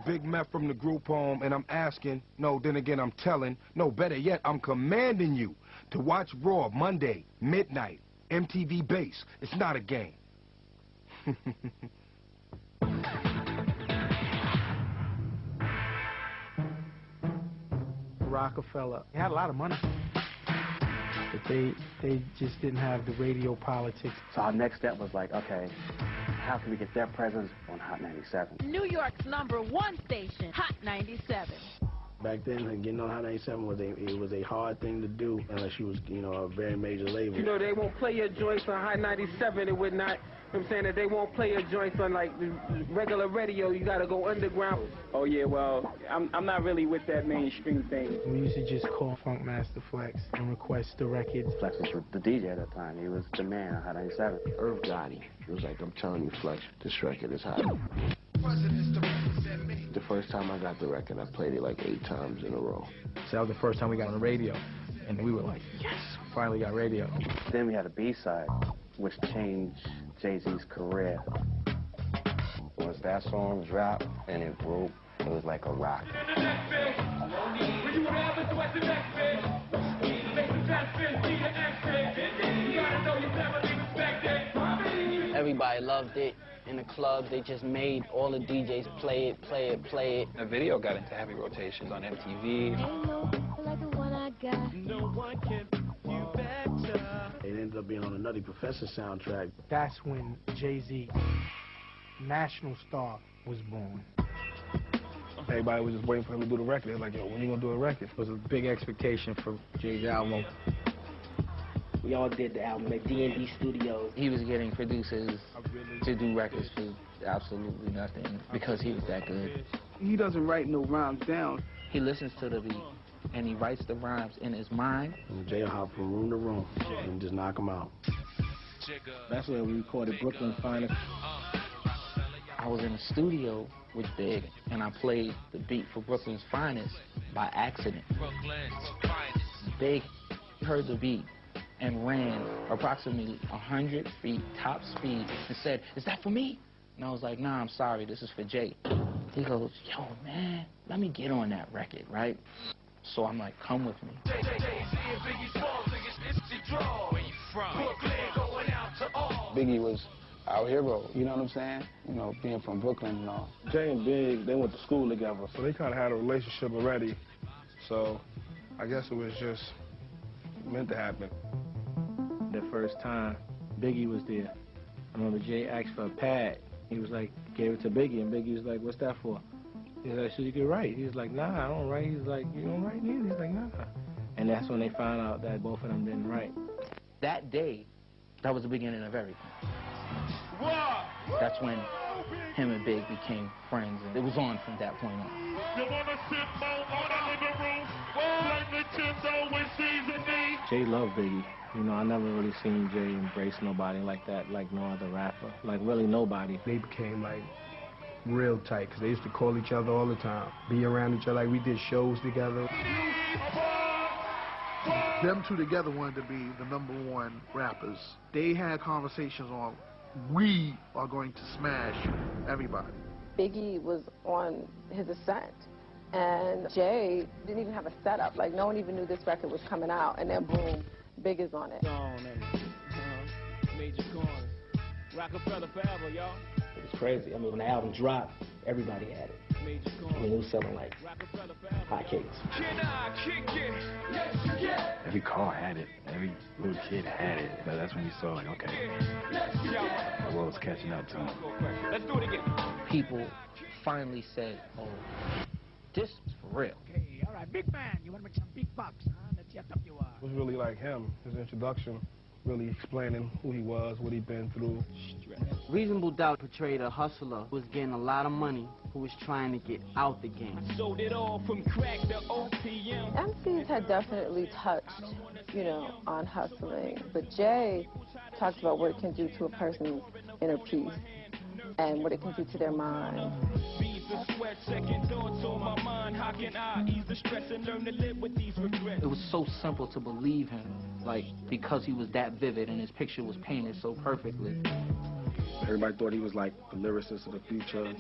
Big Meth from the group home, and I'm asking, no, then again I'm telling, no, better yet, I'm commanding you to watch Raw Monday, midnight, MTV Base. It's not a game. Rockefeller, he had a lot of money, but they just didn't have the radio politics. So our next step was like, okay, how can we get their presence on Hot 97? New York's #1 station, Hot 97. Back then, getting on Hot 97 was a hard thing to do unless you was, you know, a very major label. You know, they won't play your joints on Hot 97. It would not. I'm saying that they won't play your joints on like the regular radio. You got to go underground. Oh yeah, well, I'm not really with that mainstream thing. We used to just call Funk Master Flex and request the records. Flex was the DJ at that time. He was the man on Hot 97. Irv Gotti. He was like, I'm telling you, Flex, this record is hot. The first time I got the record, I played it like 8 times in a row. So that was the first time we got on the radio, and we were like, yes, finally got radio. Then we had a B-side, which changed Jay-Z's career. Once that song dropped and it broke, it was like a rock. Everybody loved it. In the club, they just made all the DJs play it, play it, play it. The video got into heavy rotations on MTV. It ended up being on the Nutty Professor soundtrack. That's when Jay-Z, national star, was born. Everybody was just waiting for him to do the record. They was like, yo, when you gonna do a record? It was a big expectation for Jay's album. We all did the album at D&D Studios. He was getting producers to do records for absolutely nothing because he was that good. He doesn't write no rhymes down. He listens to the beat and he writes the rhymes in his mind. And Jay will hop from room to room and just knock them out. That's where we recorded Brooklyn's Finest. I was in the studio with Big and I played the beat for Brooklyn's Finest by accident. Big heard the beat and ran approximately 100 feet top speed and said, "Is that for me?" And I was like, "Nah, I'm sorry, this is for Jay." He goes, "Yo, man, let me get on that record, right?" So I'm like, "Come with me." Biggie was our hero, you know what I'm saying? You know, being from Brooklyn and all. Jay and Big, they went to school together. So they kind of had a relationship already. So I guess it was just meant to happen. The first time Biggie was there, I remember Jay asked for a pad. He was like, gave it to Biggie, and Biggie was like, "What's that for?" He's like, "So you can write." He was like, "Nah, I don't write." He's like, "You don't write neither?" He's like, "Nah." And that's when they found out that both of them didn't write. That day, that was the beginning of everything. That's when him and Big became friends, and it was on from that point on. Jay loved Biggie. You know, I never really seen Jay embrace nobody like that, like no other rapper. Like, really nobody. They became, like, real tight, because they used to call each other all the time, be around each other. Like, we did shows together. Them two together wanted to be the #1 rappers. They had conversations on, we are going to smash everybody. Biggie was on his ascent, and Jay didn't even have a setup. Like, no one even knew this record was coming out, and then boom, Big is on it. Major corners. Rockefeller forever, y'all. It was crazy. I mean, when the album dropped, everybody had it. I mean, it was selling like hotcakes. Every car had it. Every little kid had it. So that's when you saw, like, okay, the world's catching up to him. Let's do it again. People finally said, "Oh, this is for real." Okay, all right, big man, you want to make some big bucks, huh? Let's get up you are. It was really like him, his introduction, really explaining who he was, what he'd been through. Reasonable Doubt portrayed a hustler who was getting a lot of money, who was trying to get out the game. Sold it all from crack to OPM. MCs had definitely touched, you know, on hustling, but Jay talked about what it can do to a person's inner peace and what it can do to their mind. It was so simple to believe him, like, because he was that vivid and his picture was painted so perfectly. Everybody thought he was like the lyricist of the future.